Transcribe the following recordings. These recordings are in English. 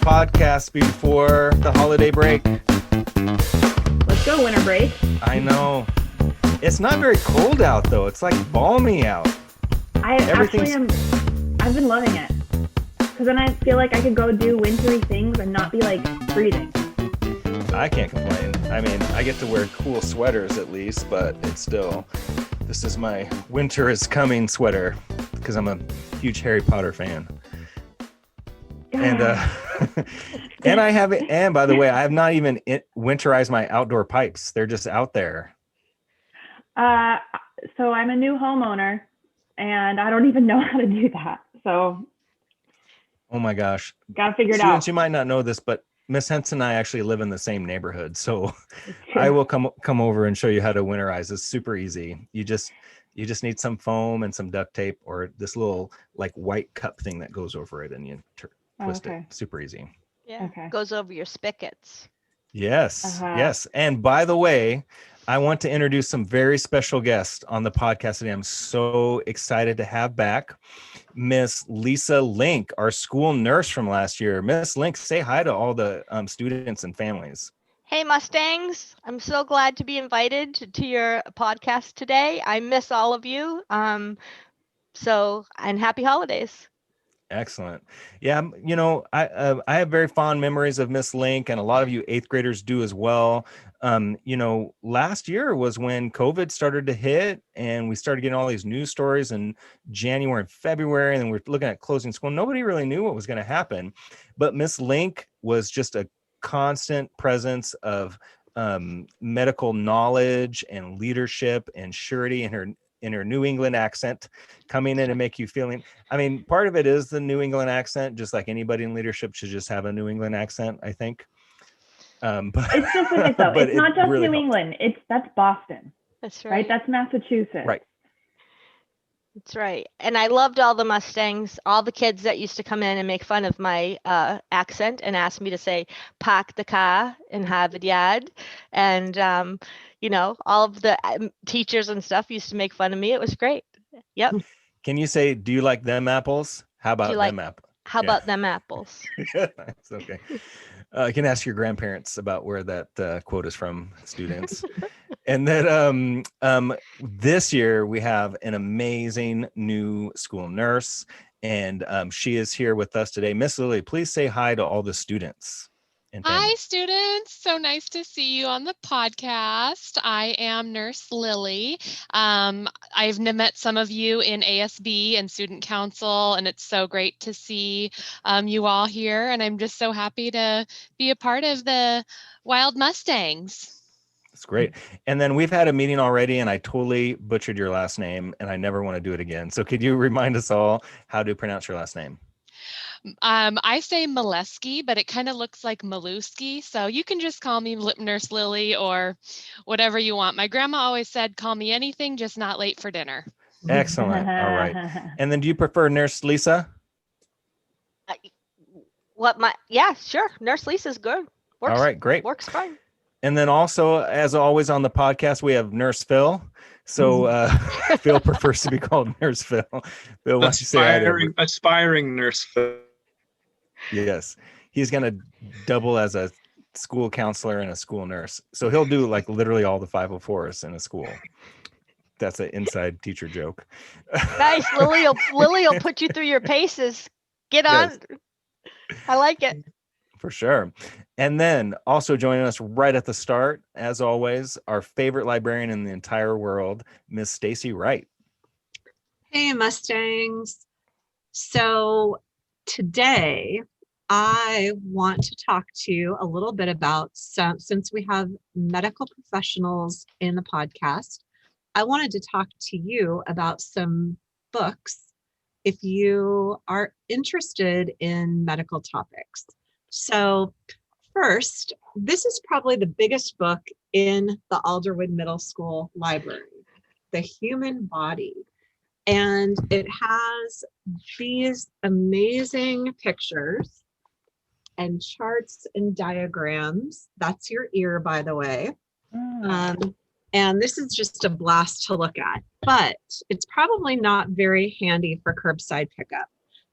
podcast before the holiday break. Let's go, winter break. I know. It's not very cold out, though. It's like balmy out. I've been loving it. Because then I feel like I could go do wintry things and not be like freezing. I can't complain. I mean, I get to wear cool sweaters at least, but it's still, this is my winter is coming sweater because I'm a huge Harry Potter fan. And and by the way, I have not even winterized my outdoor pipes. They're just out there. So I'm a new homeowner and I don't even know how to do that. So oh my gosh. Gotta figure it out. Students, you might not know this, but Miss Henson and I actually live in the same neighborhood. So I will come over and show you how to winterize. It's super easy. You just need some foam and some duct tape or this little like white cup thing that goes over it and you twist it. Super easy. Yeah. Okay. Goes over your spigots. Yes. Yes. And by the way, I want to introduce some very special guests on the podcast today. I'm so excited to have back Miss Lisa Link, our school nurse from last year. Miss Link, say hi to all the students and families. Hey, Mustangs. I'm so glad to be invited to your podcast today. I miss all of you. And happy holidays. Excellent. Yeah, you know, I have very fond memories of Miss Link, and a lot of you eighth graders do as well. You know, last year was when COVID started to hit, and we started getting all these news stories in January and February, and we're looking at closing school. Nobody really knew what was going to happen, but Miss Link was just a constant presence of medical knowledge and leadership and surety in her New England accent, coming in and make you feeling, I mean, part of it is the New England accent, just like anybody in leadership should just have a New England accent, I think. But it's just like though. It's not just really New England. That's Boston. That's right. Right? That's Massachusetts. Right. That's right. And I loved all the Mustangs, all the kids that used to come in and make fun of my accent and ask me to say, park the car in Harvard Yard. And, you know, all of the teachers and stuff used to make fun of me. It was great. Yep. Can you say, do you like them apples? How about them apples? How about them apples? That's okay. You can ask your grandparents about where that quote is from, students. And then this year we have an amazing new school nurse, and she is here with us today. Miss Lily, please say hi to all the students. Hi, students. So nice to see you on the podcast. I am Nurse Lily. I've met some of you in ASB and Student Council, and it's so great to see you all here. And I'm just so happy to be a part of the Wild Mustangs. That's great. And then we've had a meeting already, and I totally butchered your last name, and I never want to do it again. So could you remind us all how to pronounce your last name? I say Milewski, but it kind of looks like Milewski. So you can just call me Nurse Lily or whatever you want. My grandma always said, call me anything, just not late for dinner. Excellent. All right. And then do you prefer Nurse Lisa? Yeah, sure. Nurse Lisa's good. All right, great. Works fine. And then also, as always on the podcast, we have Nurse Phil. So Phil prefers to be called Nurse Phil. Phil, why don't you say aspiring Nurse Phil. Yes, he's going to double as a school counselor and a school nurse. So he'll do like literally all the 504s in a school. That's an inside teacher joke. Nice. Lily will put you through your paces. Get on. Yes. I like it. For sure. And then also joining us right at the start, as always, our favorite librarian in the entire world, Miss Stacy Wright. Hey, Mustangs. So today I want to talk to you a little bit about since we have medical professionals in the podcast, I wanted to talk to you about some books if you are interested in medical topics. So first, this is probably the biggest book in the Alderwood Middle School Library, The Human Body. And it has these amazing pictures and charts and diagrams. That's your ear, by the way. And this is just a blast to look at, but it's probably not very handy for curbside pickup.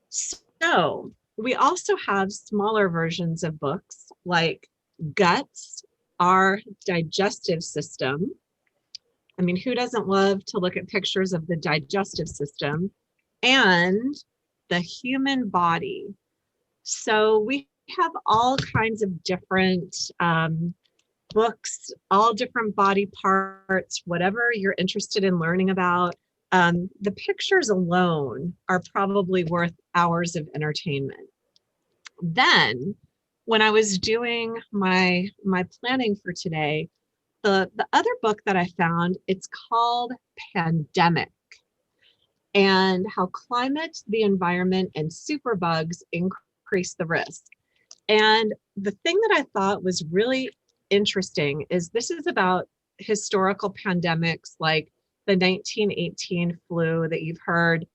So we also have smaller versions of books like Guts, Our Digestive System. I mean, who doesn't love to look at pictures of the digestive system? And The Human Body. So we have all kinds of different books, all different body parts, whatever you're interested in learning about. The pictures alone are probably worth hours of entertainment. Then, when I was doing my planning for today, the other book that I found, it's called Pandemic, and How Climate, the Environment, and Superbugs Increase the Risk. And the thing that I thought was really interesting is this is about historical pandemics like the 1918 flu that you've heard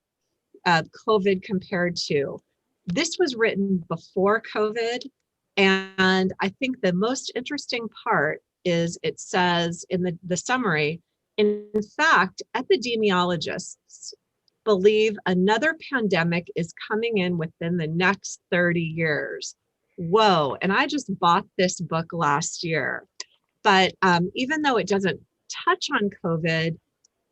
COVID compared to. This was written before COVID. And I think the most interesting part is it says in the summary, in fact, epidemiologists believe another pandemic is coming in within the next 30 years. Whoa, and I just bought this book last year. But even though it doesn't touch on COVID,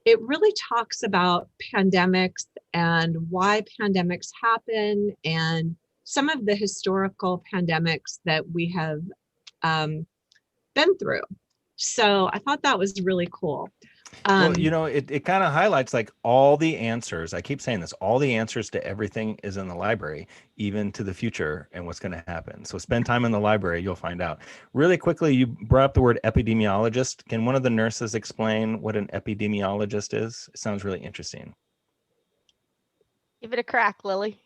it really talks about pandemics and why pandemics happen and some of the historical pandemics that we have been through. So I thought that was really cool. Well, it kind of highlights like all the answers. I keep saying this, all the answers to everything is in the library, even to the future and what's going to happen. So spend time in the library, you'll find out. Really quickly, you brought up the word epidemiologist. Can one of the nurses explain what an epidemiologist is? It sounds really interesting. Give it a crack, Lily.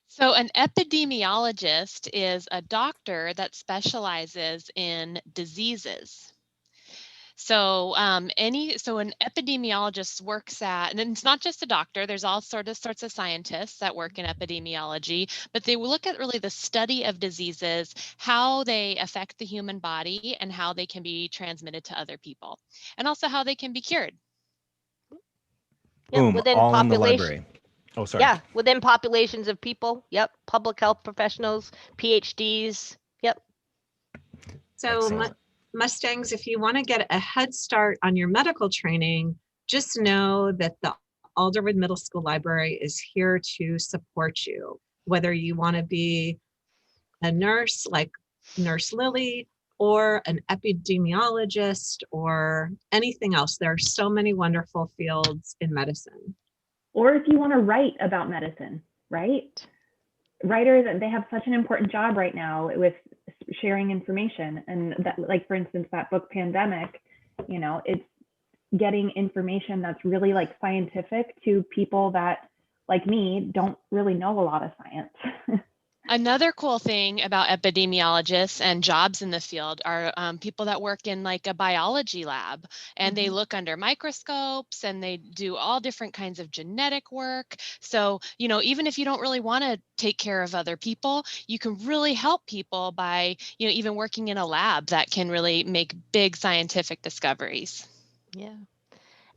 So an epidemiologist is a doctor that specializes in diseases. So an epidemiologist works at, and it's not just a doctor, there's all sorts of scientists that work in epidemiology, but they will look at really the study of diseases, how they affect the human body and how they can be transmitted to other people, and also how they can be cured. Boom, all in the library. Oh, sorry. Yeah, within populations of people. Yep. Public health professionals, PhDs. Yep. So Mustangs, if you want to get a head start on your medical training, just know that the Alderwood Middle School Library is here to support you. Whether you want to be a nurse like Nurse Lily or an epidemiologist or anything else, there are so many wonderful fields in medicine. Or if you want to write about medicine, right? Writers, they have such an important job right now with sharing information. And that, like, for instance, that book Pandemic, it's getting information that's really like scientific to people that, like me, don't really know a lot of science. Another cool thing about epidemiologists and jobs in the field are people that work in like a biology lab, and they look under microscopes and they do all different kinds of genetic work. So, even if you don't really want to take care of other people, you can really help people by, even working in a lab that can really make big scientific discoveries. Yeah.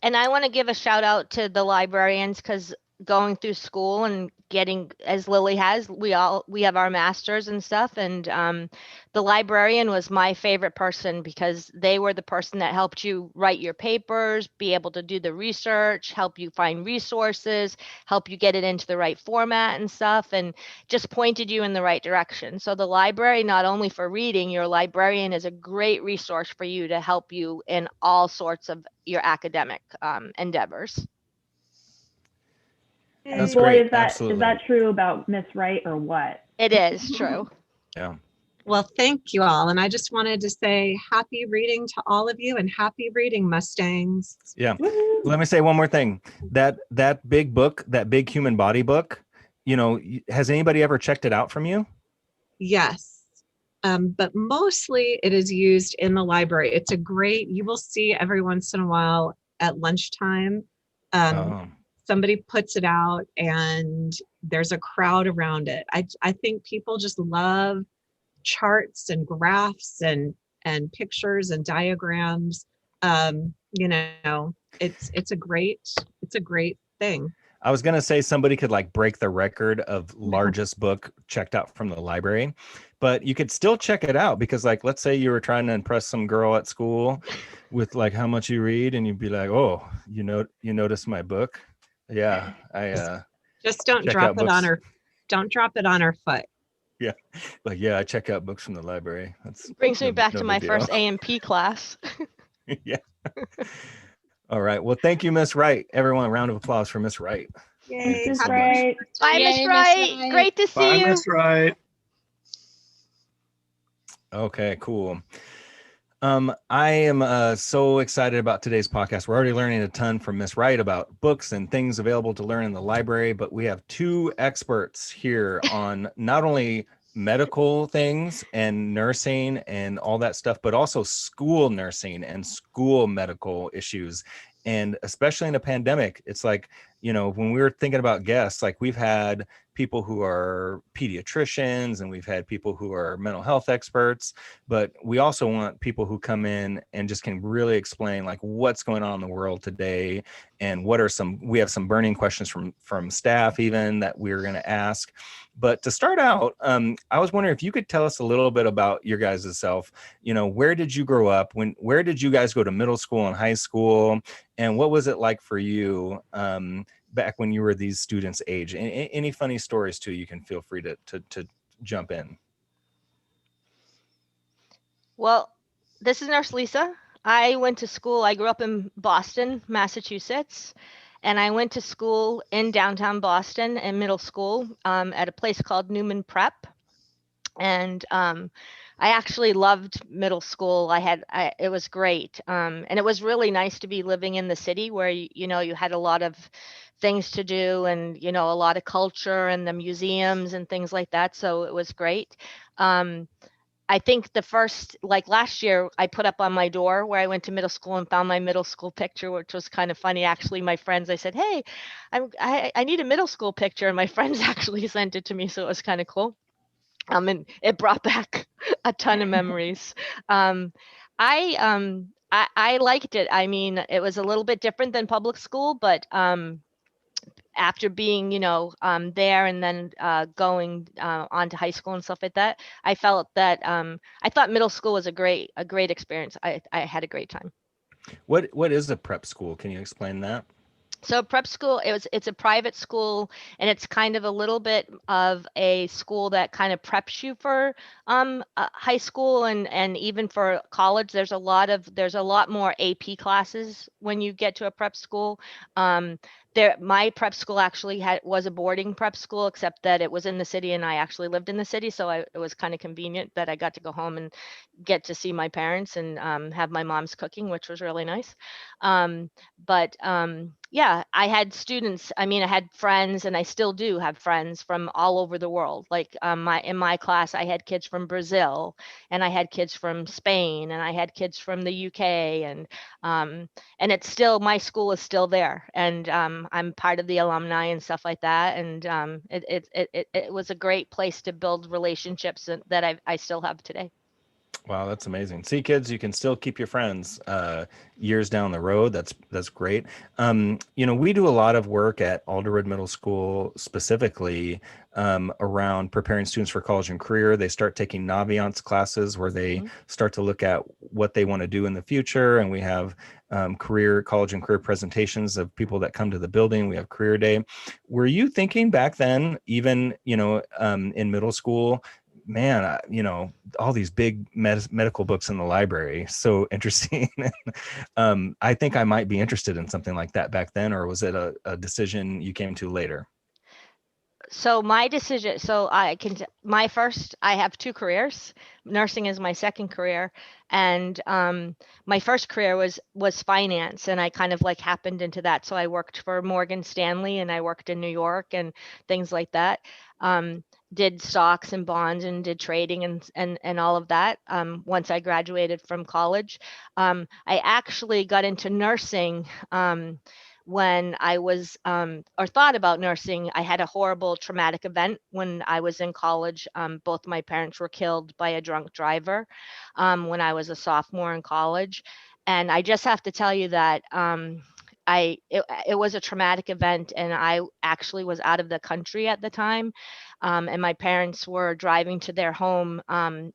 And I want to give a shout out to the librarians, because going through school and getting, as Lily has, we have our masters and stuff, and the librarian was my favorite person, because they were the person that helped you write your papers, be able to do the research, help you find resources, help you get it into the right format and stuff, and just pointed you in the right direction. So the library, not only for reading, your librarian is a great resource for you to help you in all sorts of your academic endeavors. That's boy, great. is that Absolutely. is that true about Miss Wright or what? It is true. Yeah. Well, thank you all. And I just wanted to say happy reading to all of you, and happy reading, Mustangs. Yeah. Let me say one more thing. That big book, that big human body book, has anybody ever checked it out from you? Yes. But mostly it is used in the library. It's you will see every once in a while at lunchtime. Somebody puts it out and there's a crowd around it. I think people just love charts and graphs and pictures and diagrams. It's a great thing. I was gonna say somebody could like break the record of largest book checked out from the library, but you could still check it out because, like, let's say you were trying to impress some girl at school with like how much you read, and you'd be like, "Oh, you noticed my book? Yeah, I Just don't check drop out it on books. her. Don't drop it on her foot. Yeah, like yeah, I check out books from the library. That's Brings me back no to big my deal." first A&P class. Yeah. All right. Well, thank you, Miss Wright. Everyone, round of applause for Miss Wright. Thank you Mrs. so much. Wright. Bye, Miss Yay, Miss Wright. Wright. Great to Bye, see you. Miss Wright. Okay, cool. I am so excited about today's podcast. We're already learning a ton from Miss Wright about books and things available to learn in the library, but we have two experts here on not only medical things and nursing and all that stuff, but also school nursing and school medical issues. And especially in a pandemic, it's like, when we were thinking about guests, like we've had people who are pediatricians and we've had people who are mental health experts, but we also want people who come in and just can really explain like what's going on in the world today and we have some burning questions from staff even that we're going to ask. But to start out, I was wondering if you could tell us a little bit about your guys' self. Where did you grow up? Where did you guys go to middle school and high school? And what was it like for you back when you were these students' age? Any funny stories too, you can feel free to jump in. Well, this is Nurse Lisa. I went to school. I grew up in Boston, Massachusetts, and I went to school in downtown Boston in middle school at a place called Newman Prep. And I actually loved middle school. It was great. And it was really nice to be living in the city where, you had a lot of things to do and, a lot of culture and the museums and things like that. So it was great. I think like last year, I put up on my door where I went to middle school and found my middle school picture, which was kind of funny. Actually, my friends, I said, "Hey, I need a middle school picture," and my friends actually sent it to me, so it was kind of cool. And it brought back a ton of memories. Um, I liked it. I mean, it was a little bit different than public school, but after being, there and then going on to high school and stuff like that, I felt that I thought middle school was a great experience. I had a great time. What is a prep school? Can you explain that? So prep school, it's a private school, and it's kind of a little bit of a school that kind of preps you for high school and even for college. There's a lot more AP classes when you get to a prep school. My prep school actually was a boarding prep school, except that it was in the city and I actually lived in the city, so it was kind of convenient that I got to go home and get to see my parents and have my mom's cooking, which was really nice. But yeah, I had students. I mean, I had friends, and I still do have friends from all over the world. Like in my class, I had kids from Brazil, and I had kids from Spain, and I had kids from the UK, and it's still, my school is still there, and I'm part of the alumni and stuff like that. And it was a great place to build relationships that I still have today. Wow, that's amazing. See, kids, you can still keep your friends years down the road. That's great. We do a lot of work at Alderwood Middle School, specifically around preparing students for college and career. They start taking Naviance classes where they start to look at what they want to do in the future. And we have college and career presentations of people that come to the building. We have career day. Were you thinking back then, even, in middle school, man, all these big medical books in the library, so interesting. I think I might be interested in something like that back then, or was it a decision you came to later? So my decision, I have two careers. Nursing is my second career, and my first career was finance, and I kind of like happened into that. So I worked for Morgan Stanley, and I worked in New York and things like that. Did stocks and bonds and did trading and all of that once I graduated from college. I actually got into nursing when I was or thought about nursing. I had a horrible traumatic event when I was in college. Both my parents were killed by a drunk driver when I was a sophomore in college. And I just have to tell you that it was a traumatic event, and I actually was out of the country at the time. And my parents were driving to their home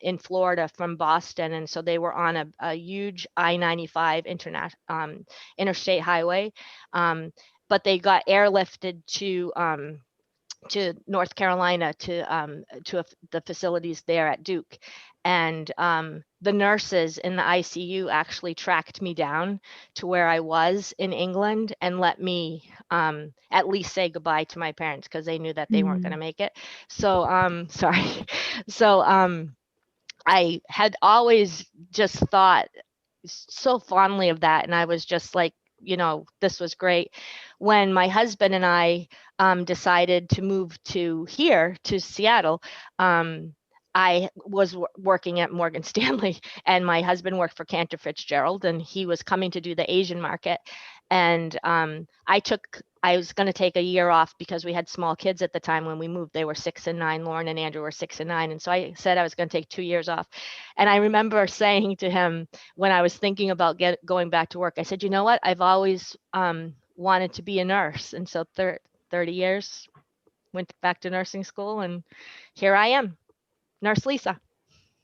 in Florida from Boston. And so they were on a huge I-95 interstate highway. But they got airlifted to North Carolina to the facilities there at Duke. And the nurses in the ICU actually tracked me down to where I was in England and let me at least say goodbye to my parents, because they knew that they weren't going to make it. So sorry. So I had always just thought so fondly of that, and I was just like, this was great. When my husband and I decided to move to here, to Seattle, I was working at Morgan Stanley, and my husband worked for Cantor Fitzgerald, and he was coming to do the Asian market. And I was going to take a year off because we had small kids at the time when we moved. They were 6 and 9. Lauren and Andrew were 6 and 9. And so I said I was going to take 2 years off. And I remember saying to him when I was thinking about going back to work, I said, you know what? I've always wanted to be a nurse. And so 30 years, went back to nursing school, and here I am, Nurse Lisa.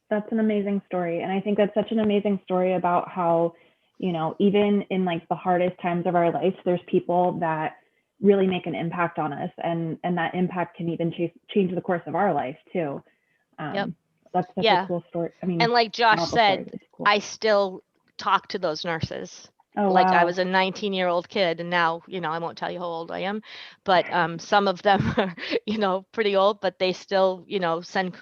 That's an amazing story. And I think that's such an amazing story about how, even in like the hardest times of our life, there's people that really make an impact on us, and that impact can even change the course of our life too. Yep. That's such a cool story. I mean, and like Josh said, cool. I still talk to those nurses. Oh, like wow. I was a 19-year-old kid, and now, I won't tell you how old I am, but some of them are, pretty old, but they still, send,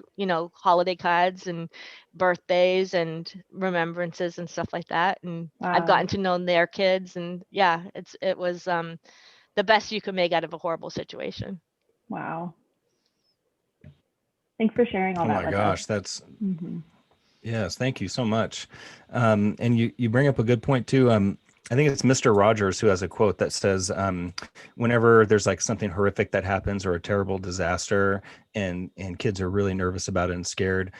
holiday cards and birthdays and remembrances and stuff like that. And I've gotten to know their kids, and yeah, it was the best you could make out of a horrible situation. Wow. Thanks for sharing all that with us. Oh my gosh, that's yes, thank you so much. And you bring up a good point too. I think it's Mr. Rogers who has a quote that says, whenever there's like something horrific that happens or a terrible disaster, and kids are really nervous about it and scared,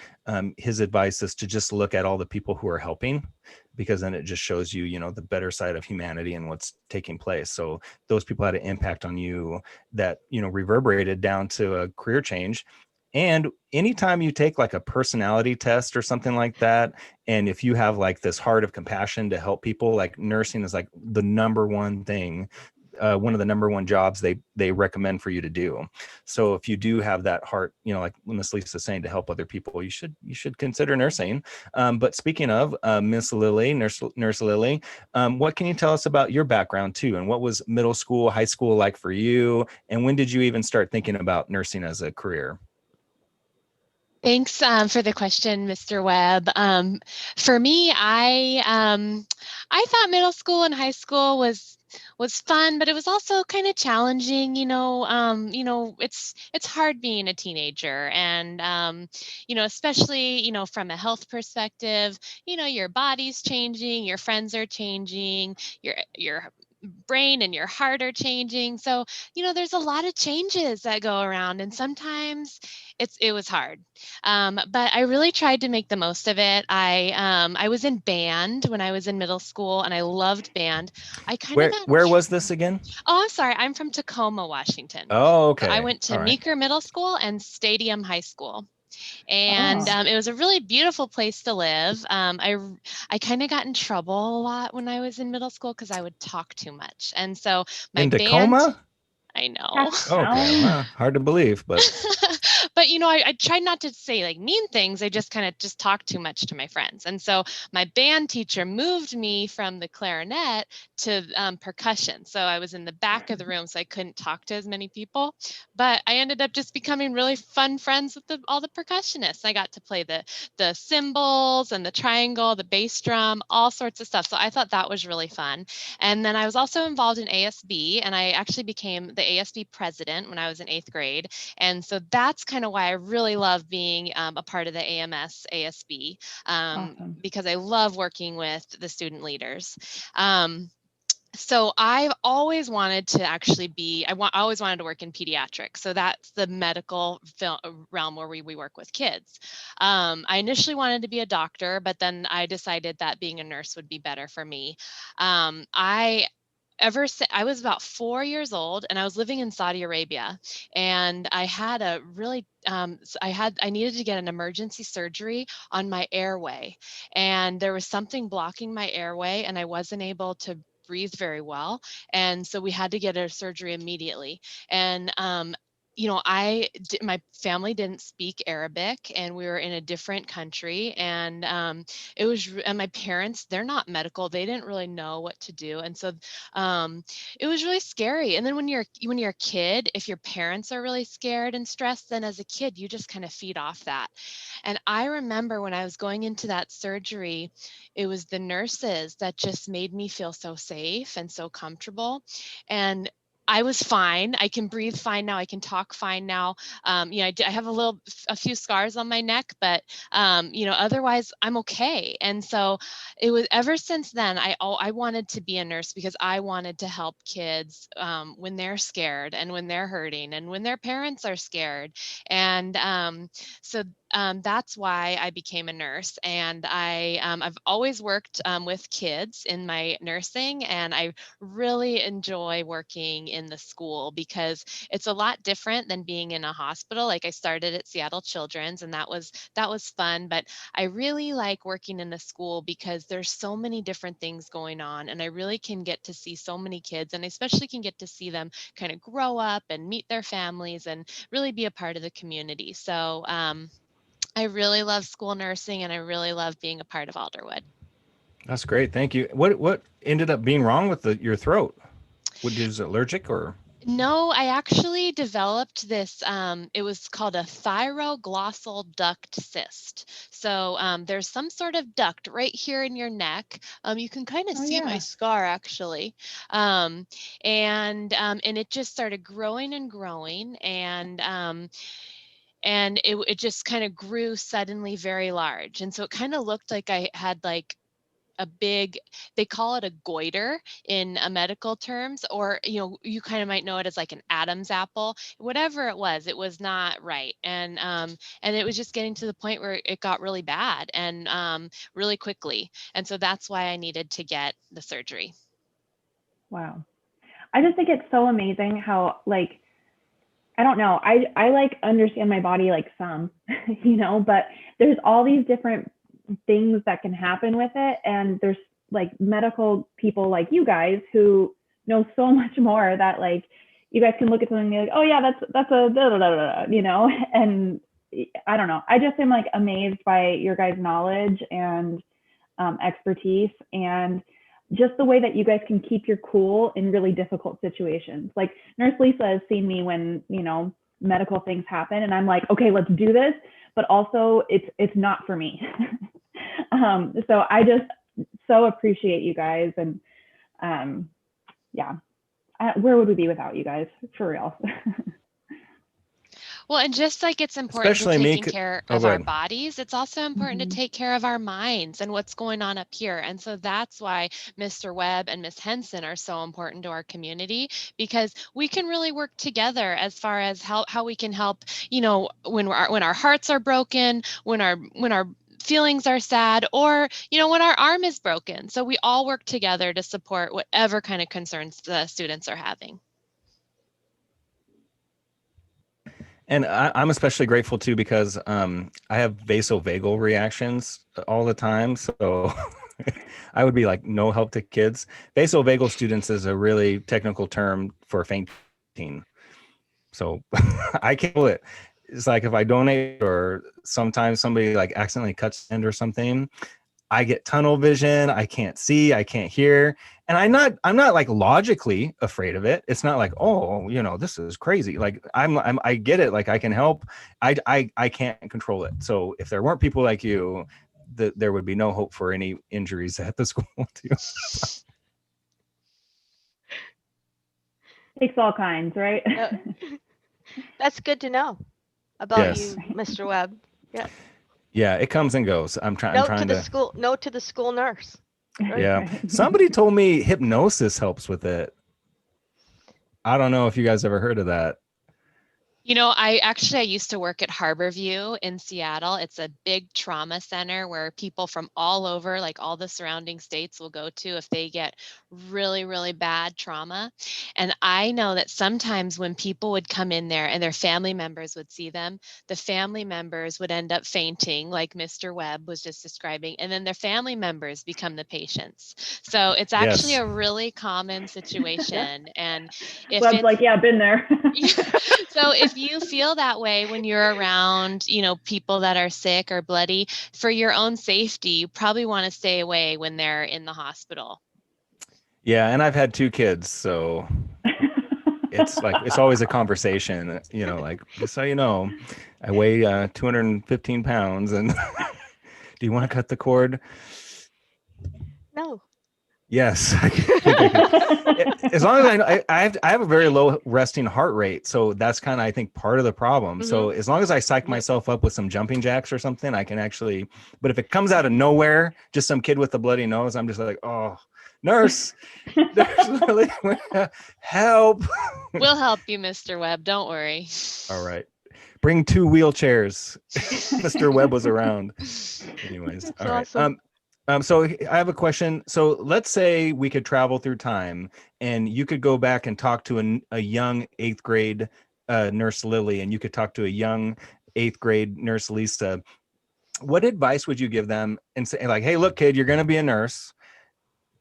his advice is to just look at all the people who are helping, because then it just shows you, the better side of humanity and what's taking place. So those people had an impact on you that, reverberated down to a career change. And anytime you take like a personality test or something like that, and if you have like this heart of compassion to help people, like nursing is like the number one thing, one of the number one jobs they recommend for you to do. So if you do have that heart, like Miss Lisa is saying, to help other people, you should consider nursing. But speaking of Miss Lily, Nurse Lily, what can you tell us about your background too? And what was middle school, high school like for you? And when did you even start thinking about nursing as a career? Thanks for the question, Mr. Webb. For me, I thought middle school and high school was fun, but it was also kind of challenging. It's hard being a teenager, and especially from a health perspective. Your body's changing, your friends are changing, your brain and your heart are changing. So, there's a lot of changes that go around, and sometimes it was hard. But I really tried to make the most of it. I was in band when I was in middle school, and I loved band. Where was this again? Oh, I'm sorry. I'm from Tacoma, Washington. Oh, okay. So I went to Meeker Middle School and Stadium High School. And it was a really beautiful place to live. I kind of got in trouble a lot when I was in middle school because I would talk too much. And so my in band, Tacoma? I know. Okay, hard to believe, but but I tried not to say like mean things. I just kind of just talked too much to my friends. And so my band teacher moved me from the clarinet to percussion. So I was in the back of the room, so I couldn't talk to as many people. But I ended up just becoming really fun friends with all the percussionists. I got to play the cymbals and the triangle, the bass drum, all sorts of stuff. So I thought that was really fun. And then I was also involved in ASB, and I actually became the ASB president when I was in 8th grade. And so that's kind of why I really love being a part of the AMS ASB, Awesome. because I love working with the student leaders. So I've always wanted to actually always wanted to work in pediatrics. So that's the medical realm where we work with kids. I initially wanted to be a doctor, but then I decided that being a nurse would be better for me. I I was about 4 years old, and I was living in Saudi Arabia, and I had a really I needed to get an emergency surgery on my airway, and there was something blocking my airway, and I wasn't able to breathe very well, and so we had to get a surgery immediately. And my family didn't speak Arabic, and we were in a different country, and and my parents, they're not medical, they didn't really know what to do, and so it was really scary. And then when you're a kid, if your parents are really scared and stressed, then as a kid you just kind of feed off that. And I remember when I was going into that surgery, it was the nurses that just made me feel so safe and so comfortable. And I was fine. I can breathe fine now. I can talk fine now. I have a few scars on my neck, but otherwise I'm okay. And so it was ever since then, I wanted to be a nurse because I wanted to help kids when they're scared and when they're hurting and when their parents are scared. And that's why I became a nurse. And I've always worked with kids in my nursing, and I really enjoy working in the school because it's a lot different than being in a hospital. Like I started at Seattle Children's, and that was fun, but I really like working in the school because there's so many different things going on, and I really can get to see so many kids, and I especially can get to see them kind of grow up and meet their families and really be a part of the community. So I really love school nursing, and I really love being a part of Alderwood. That's great. Thank you. What ended up being wrong with your throat? Was it allergic or? No, I actually developed this, it was called a thyroglossal duct cyst. So there's some sort of duct right here in your neck. You can kind of see my scar actually. And it just started growing and growing, and it just kind of grew suddenly very large. And so it kind of looked like I had like a big, they call it a goiter in medical terms, or you kind of might know it as like an Adam's apple. Whatever it was not right. And it was just getting to the point where it got really bad and really quickly. And so that's why I needed to get the surgery. Wow. I just think it's so amazing how, like, I don't know, I like understand my body like some, but there's all these different things that can happen with it. And there's like medical people like you guys who know so much more that like you guys can look at something and be like, oh yeah, that's a da, da, da, da, and I don't know. I just am like amazed by your guys' knowledge and expertise, and just the way that you guys can keep your cool in really difficult situations. Like Nurse Lisa has seen me when, medical things happen, and I'm like, okay, let's do this. But also it's not for me. So I just so appreciate you guys. And where would we be without you guys, for real? Well, and just like it's important Especially to taking care of our ahead. bodies, it's also important to take care of our minds and what's going on up here. And so that's why Mr. Webb and Miss Henson are so important to our community, because we can really work together as far as how we can help, when our hearts are broken, when our feelings are sad, or when our arm is broken. So we all work together to support whatever kind of concerns the students are having. And I'm especially grateful too, because I have vasovagal reactions all the time. So I would be like no help to kids. Vasovagal students is a really technical term for fainting. So I can't do it. It's like if I donate, or sometimes somebody like accidentally cuts end or something, I get tunnel vision. I can't see, I can't hear. And I'm not like logically afraid of it. It's not like, oh, this is crazy. Like I get it. Like I can help. I can't control it. So if there weren't people like you, there would be no hope for any injuries at the school too. Takes all kinds, right? That's good to know about you, Mr. Webb. Yeah. Yeah, it comes and goes. I'm trying to note to the school nurse. Right? Yeah. Somebody told me hypnosis helps with it. I don't know if you guys ever heard of that. I used to work at Harborview in Seattle. It's a big trauma center where people from all over, like all the surrounding states, will go to if they get really, really bad trauma. And I know that sometimes when people would come in there and their family members would see them, the family members would end up fainting, like Mr. Webb was just describing, and then their family members become the patients. So it's actually Yes. a really common situation. And if Webb's it's like, yeah, been there. so if you feel that way when you're around, people that are sick or bloody, for your own safety, you probably want to stay away when they're in the hospital. Yeah, and I've had 2 kids, so it's like it's always a conversation, like, just so you know, I weigh 215 pounds, and do you want to cut the cord? No. Yes. I think I can. As long as I have a very low resting heart rate, so that's kind of, I think, part of the problem. So as long as I psych myself up with some jumping jacks or something, I can actually. But if it comes out of nowhere, just some kid with a bloody nose, I'm just like, oh, nurse, really, help. We'll help you, Mr. Webb. Don't worry. All right. Bring 2 wheelchairs. Mr. Webb was around. Anyways, That's all right. awesome. So I have a question. So let's say we could travel through time and you could go back and talk to a young 8th grade nurse Lily, and you could talk to a young 8th grade nurse Lisa. What advice would you give them and say, like, hey, look, kid, you're going to be a nurse.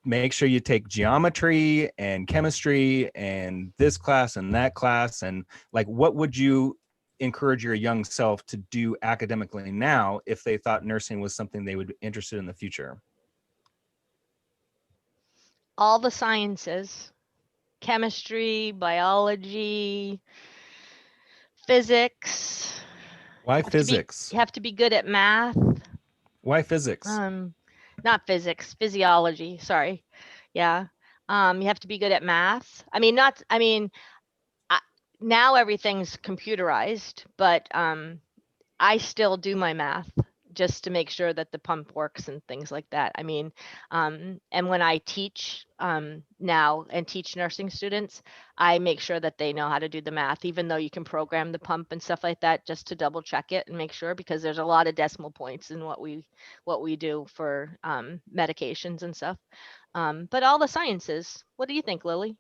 Make sure you take geometry and chemistry and this class and that class. And like, what would you encourage your young self to do academically now if they thought nursing was something they would be interested in the future? All the sciences, chemistry, biology, physics. Why You have to be, physics? you have to be good at math. Why physics? Not physics, physiology, sorry. Yeah. You have to be good at math. Now everything's computerized, but I still do my math just to make sure that the pump works and things like that. And when I teach now and teach nursing students, I make sure that they know how to do the math, even though you can program the pump and stuff like that, just to double check it and make sure, because there's a lot of decimal points in what we do for medications and stuff. But all the sciences. What do you think, Lily?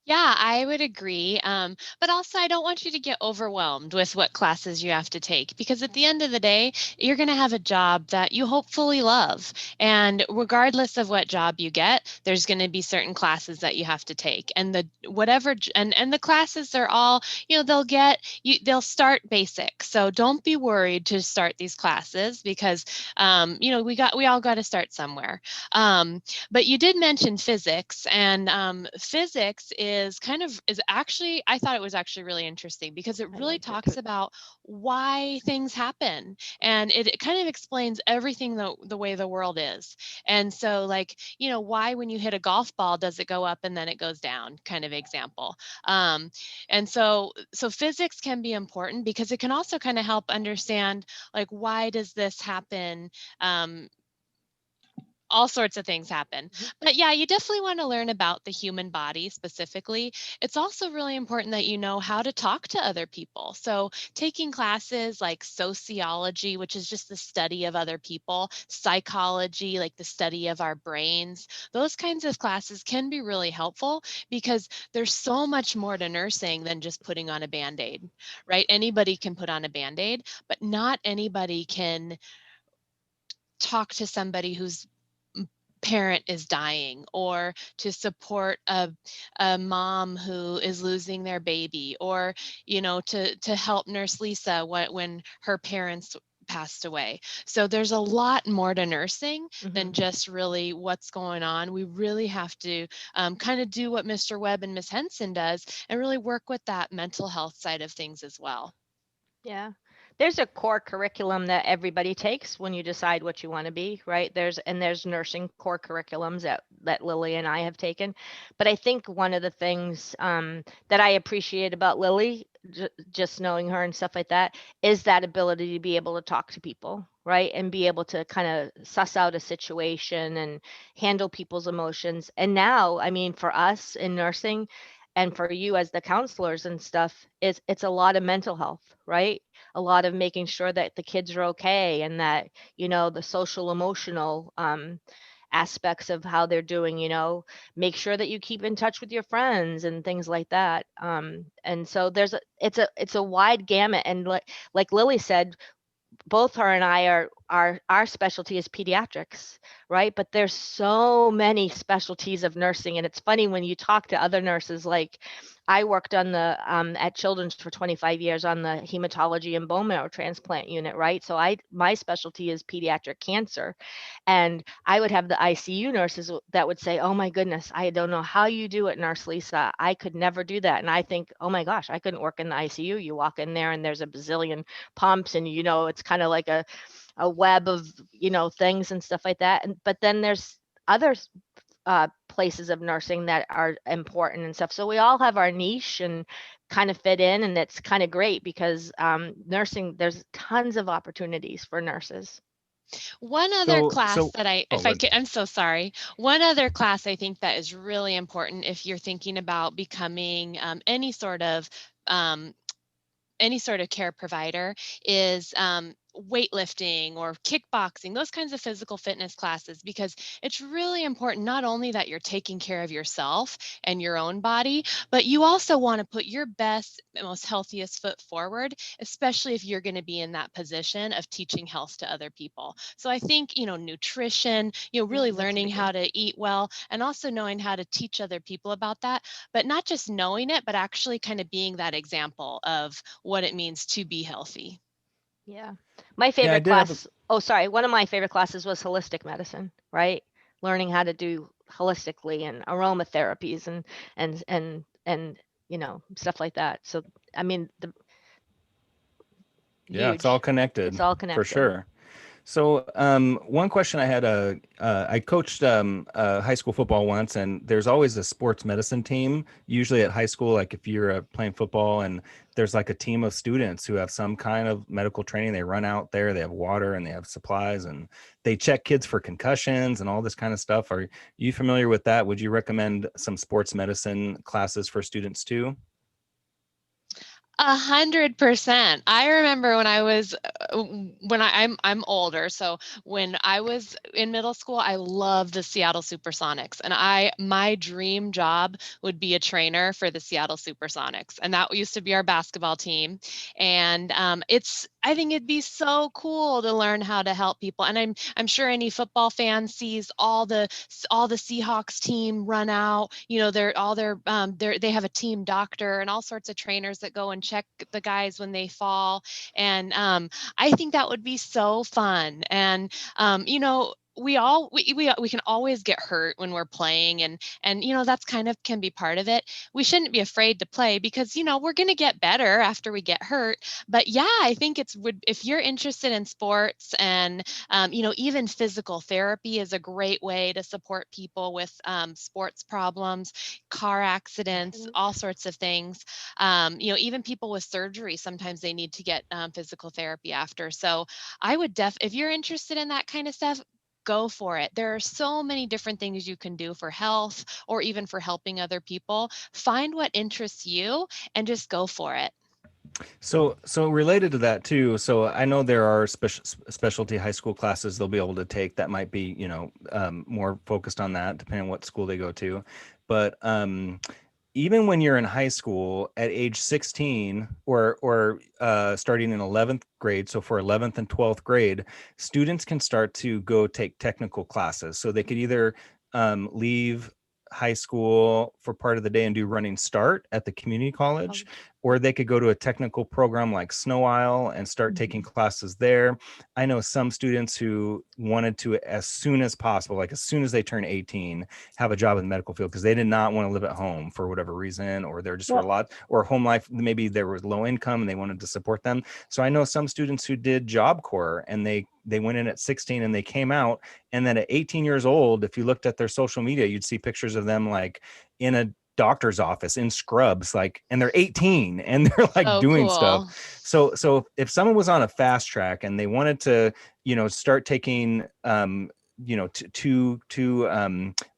Yeah, I would agree. But also, I don't want you to get overwhelmed with what classes you have to take, because at the end of the day, you're going to have a job that you hopefully love. And regardless of what job you get, there's going to be certain classes that you have to take. And the classes are all, they'll start basic. So don't be worried to start these classes, because, we all got to start somewhere. But you did mention physics, and physics I thought it was actually really interesting, because it really talks about why things happen, and it kind of explains everything the way the world is. And so, like, why when you hit a golf ball does it go up and then it goes down, kind of example. And so physics can be important, because it can also kind of help understand, like, why does this happen. All sorts of things happen. But yeah, you definitely want to learn about the human body specifically. It's also really important that you know how to talk to other people. So taking classes like sociology, which is just the study of other people, psychology, like the study of our brains, those kinds of classes can be really helpful, because there's so much more to nursing than just putting on a Band-Aid, right? Anybody can put on a Band-Aid, but not anybody can talk to somebody who's parent is dying, or to support a mom who is losing their baby, or to help nurse Lisa when her parents passed away. So there's a lot more to nursing than just really what's going on. We really have to kind of do what Mr. Webb and Miss Henson does, and really work with that mental health side of things as well. Yeah. There's a core curriculum that everybody takes when you decide what you want to be, right? There's nursing core curriculums that Lily and I have taken. But I think one of the things that I appreciate about Lily, just knowing her and stuff like that, is that ability to be able to talk to people, right? And be able to kind of suss out a situation and handle people's emotions. And now, for us in nursing, and for you as the counselors and stuff, it's a lot of mental health, right? A lot of making sure that the kids are okay, and that, the social emotional aspects of how they're doing, make sure that you keep in touch with your friends and things like that. And so it's a wide gamut. And like Lily said, both her and I our specialty is pediatrics, right? But there's so many specialties of nursing, and it's funny when you talk to other nurses. Like, I worked on the at Children's for 25 years on the hematology and bone marrow transplant unit, right? So my specialty is pediatric cancer, and I would have the ICU nurses that would say, "Oh my goodness, I don't know how you do it, Nurse Lisa. I could never do that." And I think, "Oh my gosh, I couldn't work in the ICU. You walk in there and there's a bazillion pumps, and it's kind of like a web of things and stuff like that." But then there's other places of nursing that are important and stuff. So we all have our niche and kind of fit in, and it's kind of great because nursing, there's tons of opportunities for nurses. One other class that I'm so sorry. One other class I think that is really important if you're thinking about becoming any sort of care provider is weightlifting or kickboxing, those kinds of physical fitness classes, because it's really important not only that you're taking care of yourself and your own body, but you also want to put your best, most healthiest foot forward, especially if you're going to be in that position of teaching health to other people. So I think, nutrition, really learning how to eat well, and also knowing how to teach other people about that, but not just knowing it, but actually kind of being that example of what it means to be healthy. Yeah. My favorite class, one of my favorite classes was holistic medicine, right? Learning how to do holistically and aromatherapies and stuff like that. So, I mean, it's all connected. It's all connected. For sure. So one question I had, I coached high school football once, and there's always a sports medicine team, usually at high school. Like if you're playing football and there's like a team of students who have some kind of medical training, they run out there, they have water and they have supplies, and they check kids for concussions and all this kind of stuff. Are you familiar with that? Would you recommend some sports medicine classes for students too? 100%. I remember when I was, I'm older. So when I was in middle school, I loved the Seattle Supersonics, and my dream job would be a trainer for the Seattle Supersonics. And that used to be our basketball team. And I think it'd be so cool to learn how to help people. And I'm sure any football fan sees all the Seahawks team run out, they have a team doctor and all sorts of trainers that go and check the guys when they fall. And I think that would be so fun. And we can always get hurt when we're playing, and that's kind of can be part of it. We shouldn't be afraid to play because we're going to get better after we get hurt. But yeah, I think if you're interested in sports, and even physical therapy is a great way to support people with sports problems, car accidents, all sorts of things. Even people with surgery, sometimes they need to get physical therapy after. So I would if you're interested in that kind of stuff, go for it. There are so many different things you can do for health or even for helping other people. Find what interests you and just go for it. So related to that too. So I know there are specialty high school classes they'll be able to take that might be, more focused on that, depending on what school they go to. But even when you're in high school at age 16 or starting in 11th grade, so for 11th and 12th grade, students can start to go take technical classes. So they could either leave high school for part of the day and do running start at the community college, or they could go to a technical program like Snow Isle and start taking classes there. I know some students who wanted to, as soon as possible, like as soon as they turn 18, have a job in the medical field because they did not want to live at home for whatever reason, or they're just for a lot, or home life, maybe there was low income and they wanted to support them. So I know some students who did Job Corps, and they went in at 16 and they came out, and then at 18 years old, if you looked at their social media, you'd see pictures of them like in a doctor's office in scrubs, like, and they're 18 and they're like doing stuff. So if someone was on a fast track and they wanted to, start taking, two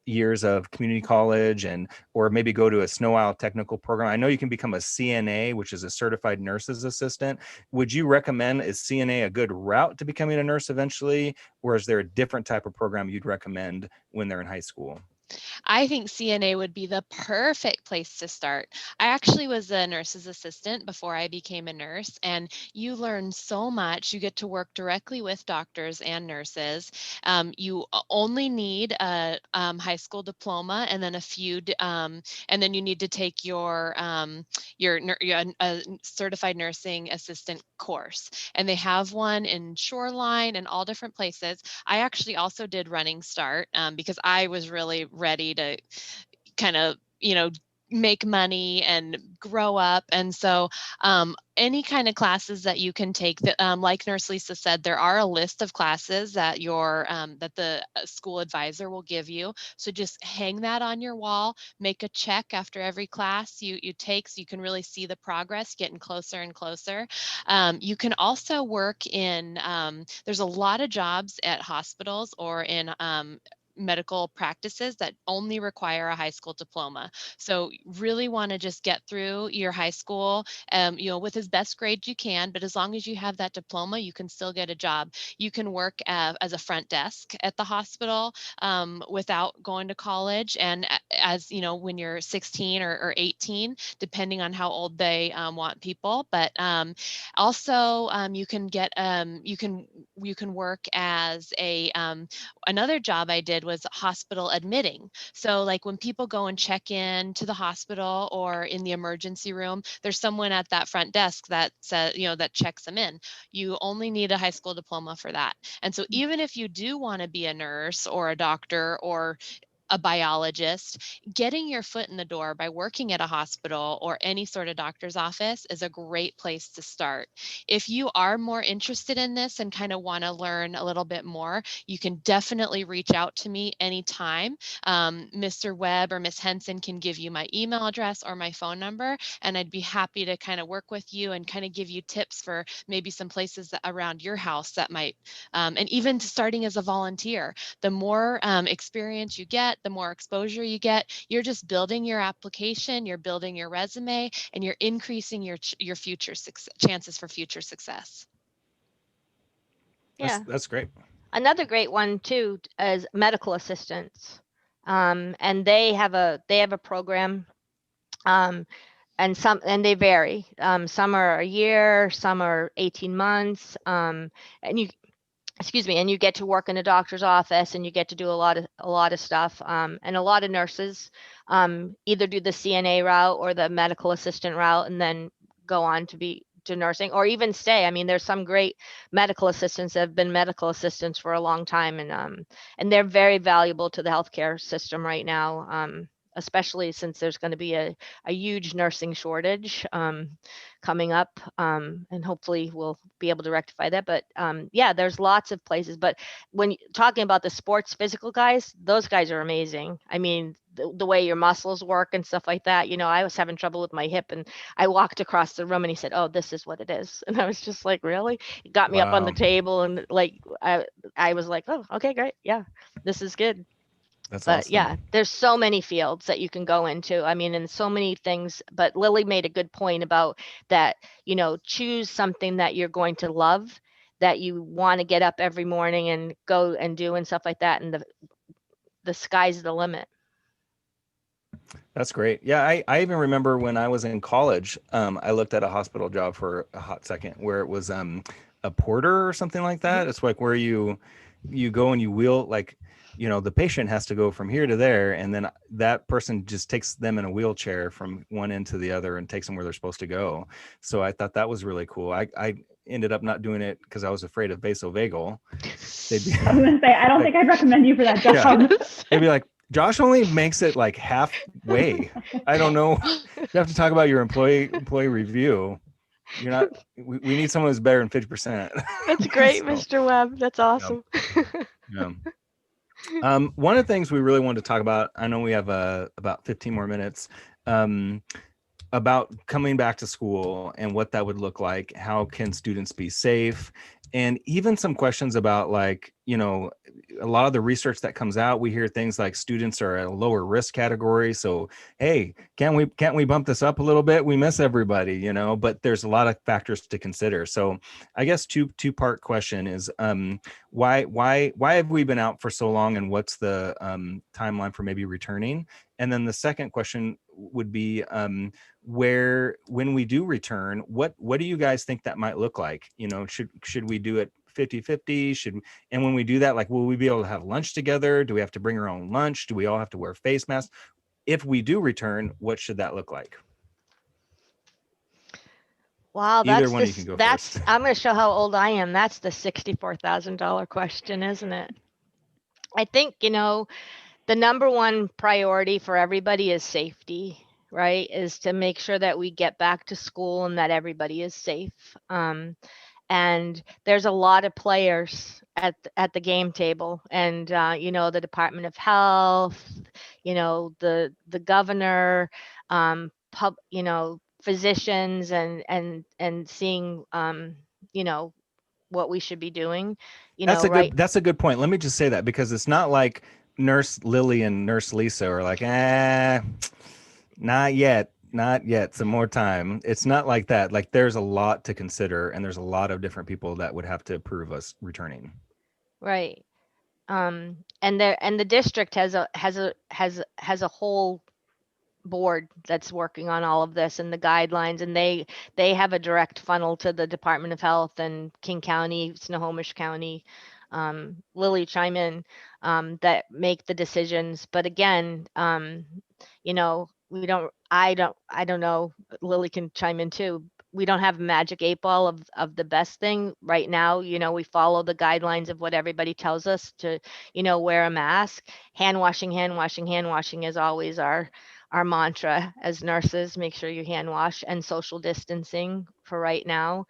years of community college or maybe go to a Snow Isle technical program. I know you can become a CNA, which is a certified nurse's assistant. Would you recommend, is CNA a good route to becoming a nurse eventually, or is there a different type of program you'd recommend when they're in high school? I think CNA would be the perfect place to start. I actually was a nurse's assistant before I became a nurse, and you learn so much. You get to work directly with doctors and nurses. You only need a high school diploma, and then and then you need to take your a certified nursing assistant course. And they have one in Shoreline and all different places. I actually also did Running Start because I was really ready to kind of, make money and grow up. And so any kind of classes that you can take that, like Nurse Lisa said, there are a list of classes that that the school advisor will give you. So just hang that on your wall, make a check after every class you take, so you can really see the progress getting closer and closer. You can also work in, there's a lot of jobs at hospitals or in medical practices that only require a high school diploma. So really want to just get through your high school, with as best grade you can, but as long as you have that diploma, you can still get a job. You can work as a front desk at the hospital without going to college. And as you know, when you're 16 or 18, depending on how old they want people, but also you can get, you can work as a, another job I did was hospital admitting. So like when people go and check in to the hospital or in the emergency room, there's someone at that front desk that says, that checks them in. You only need a high school diploma for that. And so even if you do want to be a nurse or a doctor or a biologist, getting your foot in the door by working at a hospital or any sort of doctor's office is a great place to start. If you are more interested in this and kind of want to learn a little bit more, you can definitely reach out to me anytime. Mr. Webb or Miss Henson can give you my email address or my phone number, and I'd be happy to kind of work with you and kind of give you tips for maybe some places around your house that might, and even starting as a volunteer. The more experience you get, the more exposure you get, you're just building your application, you're building your resume, and you're increasing your future chances for future success. Yeah. That's great. Another great one too is medical assistants. And they have a program, and they vary. Some are a year, some are 18 months. And you get to work in a doctor's office, and you get to do a lot of stuff. And a lot of nurses either do the CNA route or the medical assistant route, and then go on to nursing, or even stay. I mean, there's some great medical assistants that have been medical assistants for a long time, and they're very valuable to the healthcare system right now. Especially since there's going to be a huge nursing shortage coming up, and hopefully we'll be able to rectify that. But yeah, there's lots of places. But when talking about the sports physical guys, those guys are amazing. I mean, the way your muscles work and stuff like that. I was having trouble with my hip, and I walked across the room, and he said, "Oh, this is what it is." And I was just like, "Really?" He got me up on the Wow. table, and like I was like, "Oh, okay, great. Yeah, this is good." That's But awesome. yeah, there's so many fields that you can go into. I mean, and so many things. But Lily made a good point about that, choose something that you're going to love, that you want to get up every morning and go and do and stuff like that. And the sky's the limit. That's great. Yeah, I even remember when I was in college, I looked at a hospital job for a hot second where it was a porter or something like that. It's like where you go and you wheel, like, the patient has to go from here to there, and then that person just takes them in a wheelchair from one end to the other and takes them where they're supposed to go. So I thought that was really cool. I ended up not doing it because I was afraid of vasovagal. They'd be I was gonna say, I don't think I'd recommend you for that Yeah. job. they'd be like, Josh only makes it like halfway. I don't know. You have to talk about your employee review. You're not. We need someone who's better than 50%. That's great, So, Mr. Webb. That's awesome. yeah. One of the things we really wanted to talk about, I know we have about 15 more minutes, about coming back to school and what that would look like. How can students be safe? and even some questions about, like, a lot of the research that comes out, we hear things like students are at a lower risk category. So, hey, can't we bump this up a little bit? We miss everybody, but there's a lot of factors to consider. So I guess two-part question is, why have we been out for so long, and what's the timeline for maybe returning? And then the second question would be, when we do return, what do you guys think that might look like? Should we do it 50-50? And when we do that, like, will we be able to have lunch together? Do we have to bring our own lunch? Do we all have to wear face masks? If we do return, what should that look like? Wow, Either one of you can go first. I'm going to show how old I am. That's the $64,000 question, isn't it? I think, the number one priority for everybody is safety, right? Is to make sure that we get back to school and that everybody is safe. And there's a lot of players at the game table, and the Department of Health, the governor, physicians, and seeing what we should be doing. Right? That's a good point. Let me just say that, because it's not like Nurse Lily and Nurse Lisa are like, not yet, some more time. It's not like that. Like, there's a lot to consider, and there's a lot of different people that would have to approve us returning. Right. And the district has a whole board that's working on all of this and the guidelines, and they have a direct funnel to the Department of Health and King County, Snohomish County, Lily, chime in, that make the decisions. But again, I don't know, Lily can chime in too. We don't have a magic 8 ball of the best thing right now. We follow the guidelines of what everybody tells us to, wear a mask, hand washing is always our mantra as nurses. Make sure you hand wash, and social distancing for right now.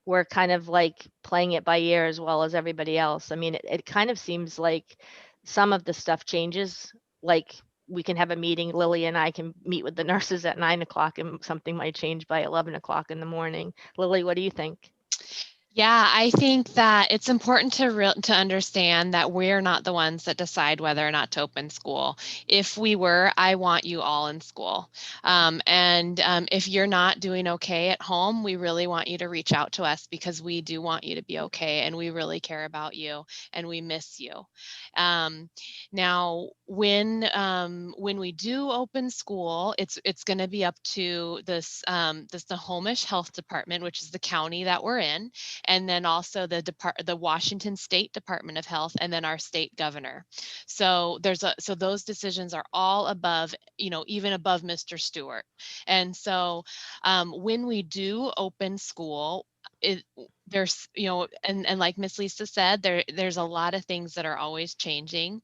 We're kind of like playing it by ear as well as everybody else. I mean, it kind of seems like some of the stuff changes. Like, we can have a meeting, Lily and I can meet with the nurses at 9 o'clock, and something might change by 11 o'clock in the morning. Lily, what do you think? Yeah, I think that it's important to understand that we're not the ones that decide whether or not to open school. If we were, I want you all in school. If you're not doing okay at home, we really want you to reach out to us, because we do want you to be okay, and we really care about you, and we miss you. Now, when we do open school, it's going to be up to the Snohomish Health Department, which is the county that we're in, and then also the Washington State Department of Health, and then our state governor. So those decisions are all above, even above Mr. Stewart. And so when we do open school, there's, and like Miss Lisa said, there's a lot of things that are always changing.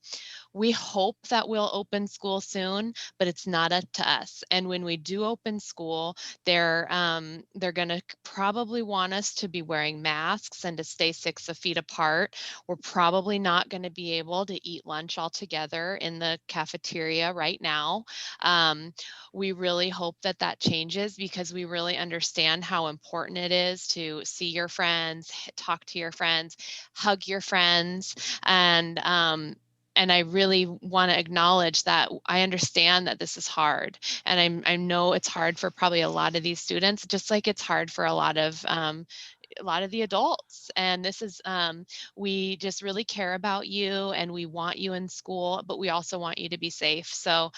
We hope that we'll open school soon, but it's not up to us. And when we do open school, they're going to probably want us to be wearing masks and to stay 6 feet apart. We're probably not going to be able to eat lunch all together in the cafeteria right now. We really hope that changes, because we really understand how important it is to see your friends, talk to your friends, hug your friends, and I really want to acknowledge that I understand that this is hard, and I know it's hard for probably a lot of these students, just like it's hard for a lot of the adults. And this is, we just really care about you, and we want you in school, but we also want you to be safe. So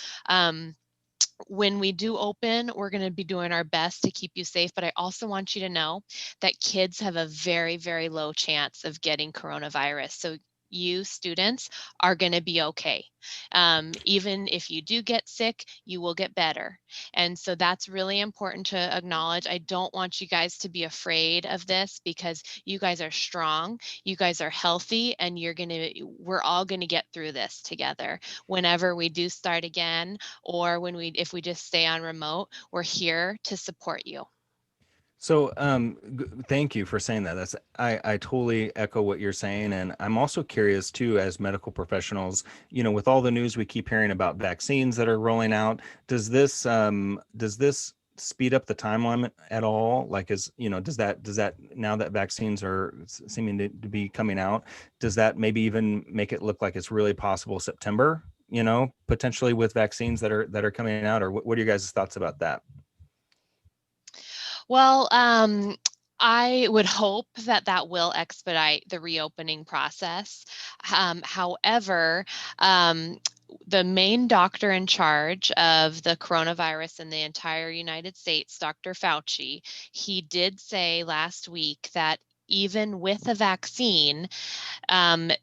when we do open, we're going to be doing our best to keep you safe, but I also want you to know that kids have a very, very low chance of getting coronavirus. So you students are going to be okay. Even if you do get sick, you will get better. And so that's really important to acknowledge. I don't want you guys to be afraid of this, because you guys are strong, you guys are healthy, and we're all going to get through this together. Whenever we do start again, or if we just stay on remote, we're here to support you. So thank you for saying that. I totally echo what you're saying. And I'm also curious too, as medical professionals, with all the news we keep hearing about vaccines that are rolling out, does this speed up the timeline at all? Like, does that now that vaccines are seeming to be coming out, does that maybe even make it look like it's really possible September, potentially with vaccines that are coming out? Or what are your guys' thoughts about that? Well, I would hope that will expedite the reopening process. However, the main doctor in charge of the coronavirus in the entire United States, Dr. Fauci, he did say last week that even with a vaccine,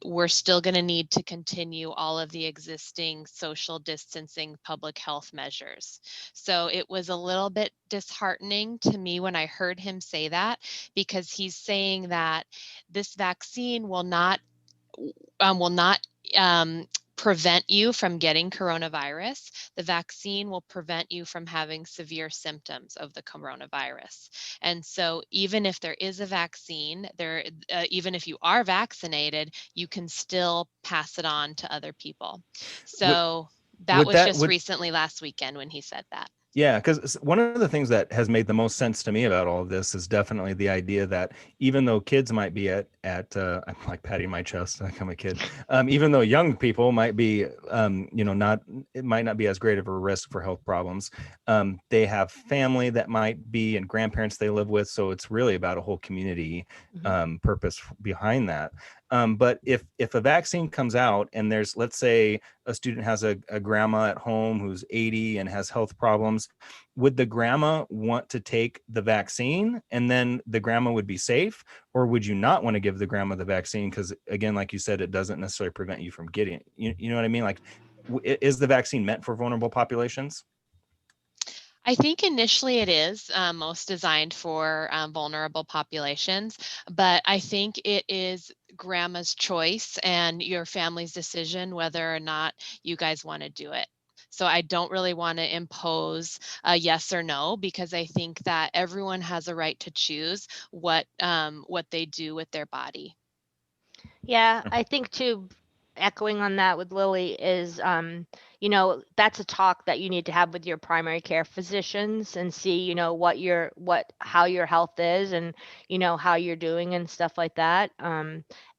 we're still going to need to continue all of the existing social distancing public health measures. So it was a little bit disheartening to me when I heard him say that, because he's saying that this vaccine will not prevent you from getting coronavirus. The vaccine will prevent you from having severe symptoms of the coronavirus. And so even if there is a vaccine, even if you are vaccinated, you can still pass it on to other people. So that was just recently last weekend when he said that. Yeah, because one of the things that has made the most sense to me about all of this is definitely the idea that even though kids might be at I'm like patting my chest like I'm a kid, even though young people might be, it might not be as great of a risk for health problems. They have family that might be and grandparents they live with, so it's really about a whole community purpose behind that. But if a vaccine comes out and there's, let's say, a student has a grandma at home who's 80 and has health problems, would the grandma want to take the vaccine and then the grandma would be safe? Or would you not want to give the grandma the vaccine? Because again, like you said, it doesn't necessarily prevent you from getting it. You know what I mean? Like, is the vaccine meant for vulnerable populations? I think initially it is most designed for vulnerable populations, but I think it is grandma's choice and your family's decision whether or not you guys want to do it. So I don't really want to impose a yes or no, because I think that everyone has a right to choose what they do with their body. Yeah, I think too, echoing on that with Lily is, that's a talk that you need to have with your primary care physicians and see, how your health is and, how you're doing and stuff like that.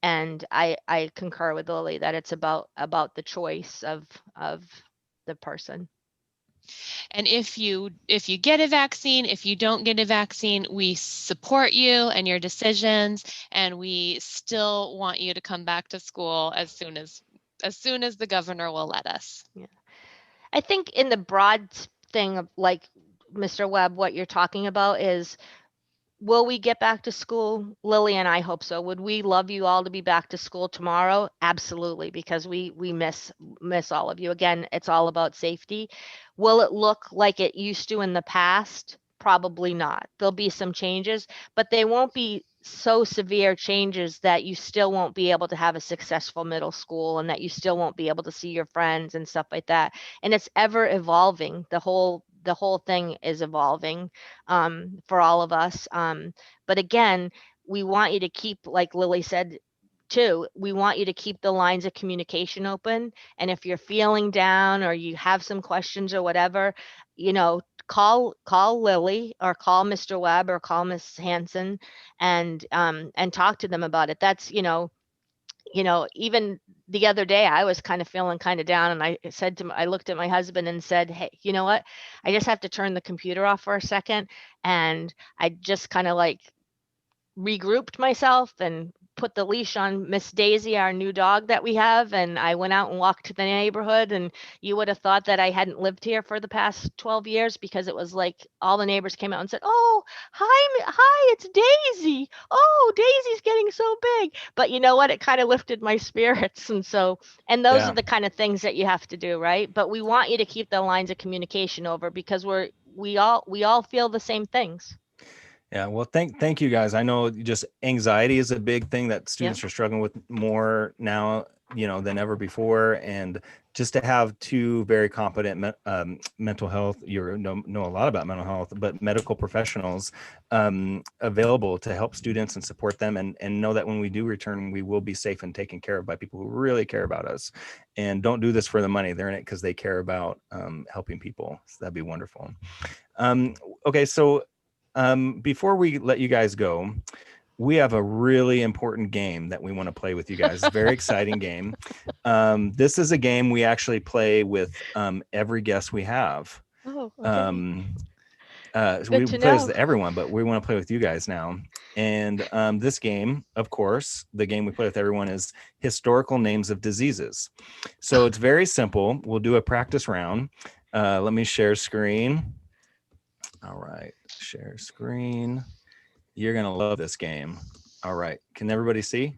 And I concur with Lily that it's about the choice of the person. And if you get a vaccine, if you don't get a vaccine, we support you and your decisions, and we still want you to come back to school as soon as the governor will let us. Yeah. I think in the broad thing of like Mr. Webb, what you're talking about is, will we get back to school? Lily and I hope so. Would we love you all to be back to school tomorrow? Absolutely, because we miss all of you. Again, it's all about safety. Will it look like it used to in the past? Probably not. There'll be some changes, but they won't be so severe changes that you still won't be able to have a successful middle school and that you still won't be able to see your friends and stuff like that. And it's ever evolving. The whole thing is evolving for all of us. But again, we want you to keep, like Lily said too, we want you to keep the lines of communication open. And if you're feeling down or you have some questions or whatever, call Lily or call Mr. Webb or call Miss Hanson and talk to them about it. That's, even the other day I was kind of feeling kind of down, and I looked at my husband and said, hey, you know what? I just have to turn the computer off for a second. And I just kind of like regrouped myself and put the leash on Miss Daisy, our new dog that we have, and I went out and walked to the neighborhood. And you would have thought that I hadn't lived here for the past 12 years, because it was like all the neighbors came out and said, oh, hi, it's Daisy. Oh, Daisy's getting so big. But you know what? It kind of lifted my spirits. And those are the kind of things that you have to do, right? But we want you to keep the lines of communication over, because we all feel the same things. Yeah, well, thank you guys. I know just anxiety is a big thing that students are struggling with more now, than ever before. And just to have two very competent mental health, know a lot about mental health, but medical professionals available to help students and support them, and know that when we do return, we will be safe and taken care of by people who really care about us, and don't do this for the money. They're in it because they care about helping people. So that'd be wonderful. Okay, so before we let you guys go, we have a really important game that we want to play with you guys. Very exciting game. This is a game we actually play with every guest we have. Oh, okay. So we Good to play this know. with everyone, but we want to play with you guys now. And this game, of course, the game we play with everyone is historical names of diseases. So it's very simple. We'll do a practice round. Let me share screen. All right, share screen. You're gonna love this game. All right, can everybody see?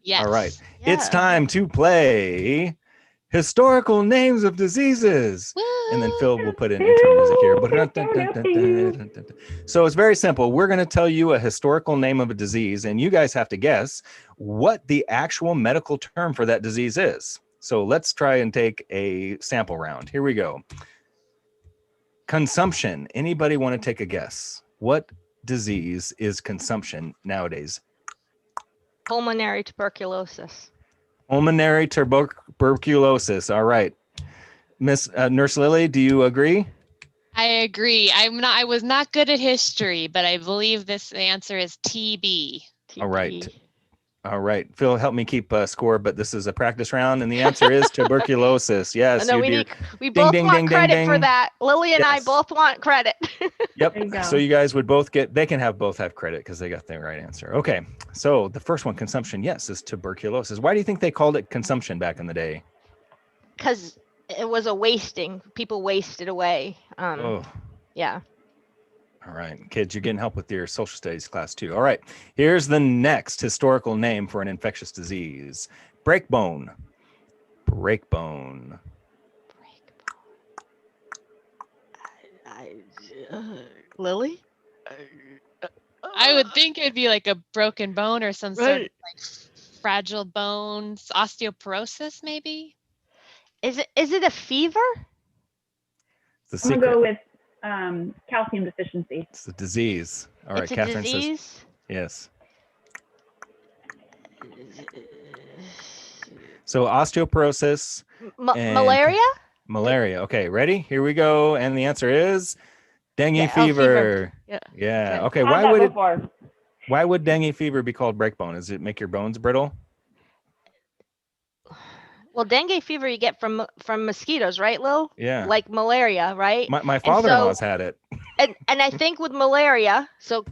Yes. All right, it's Yeah. time to play historical names of diseases. And then Phil will put in intro music here. So it's very simple. We're going to tell you a historical name of a disease, and you guys have to guess what the actual medical term for that disease is. So let's try and take a sample round. Here we go. Consumption. Anybody want to take a guess? What disease is consumption nowadays? Pulmonary tuberculosis. Pulmonary tuberculosis. All right. Miss Nurse Lily, do you agree? I agree. I was not good at history, but I believe the answer is TB. All right. TB. All right. Phil, help me keep score, but this is a practice round, and the answer is tuberculosis. Yes. No, we both ding, want ding, credit ding, for ding. that. Lily and I Yes. both want credit. Yep. There you go. So you guys would both they can both have credit because they got the right answer. Okay. So the first one, consumption, yes, is tuberculosis. Why do you think they called it consumption back in the day? Because it was a wasting. People wasted away. Oh. Yeah. All right, kids, you're getting help with your social studies class too. All right, here's the next historical name for an infectious disease. Breakbone. Breakbone. Lily? I would think it'd be like a broken bone or some sort of Right. like fragile bones, osteoporosis maybe. Is it a fever? It's the I'm secret. gonna go with calcium deficiency. It's the disease. All right, It's a Catherine disease. says yes. So osteoporosis, and Malaria? malaria. Okay, ready? Here we go. And the answer is dengue Yeah, fever. Yeah. Yeah. Okay. Okay. Had that before. Why would dengue fever be called breakbone? Does it make your bones brittle? Well, dengue fever you get from mosquitoes, right, Lil? Yeah. Like malaria, right? My father-in-law's had it. And I think with malaria, so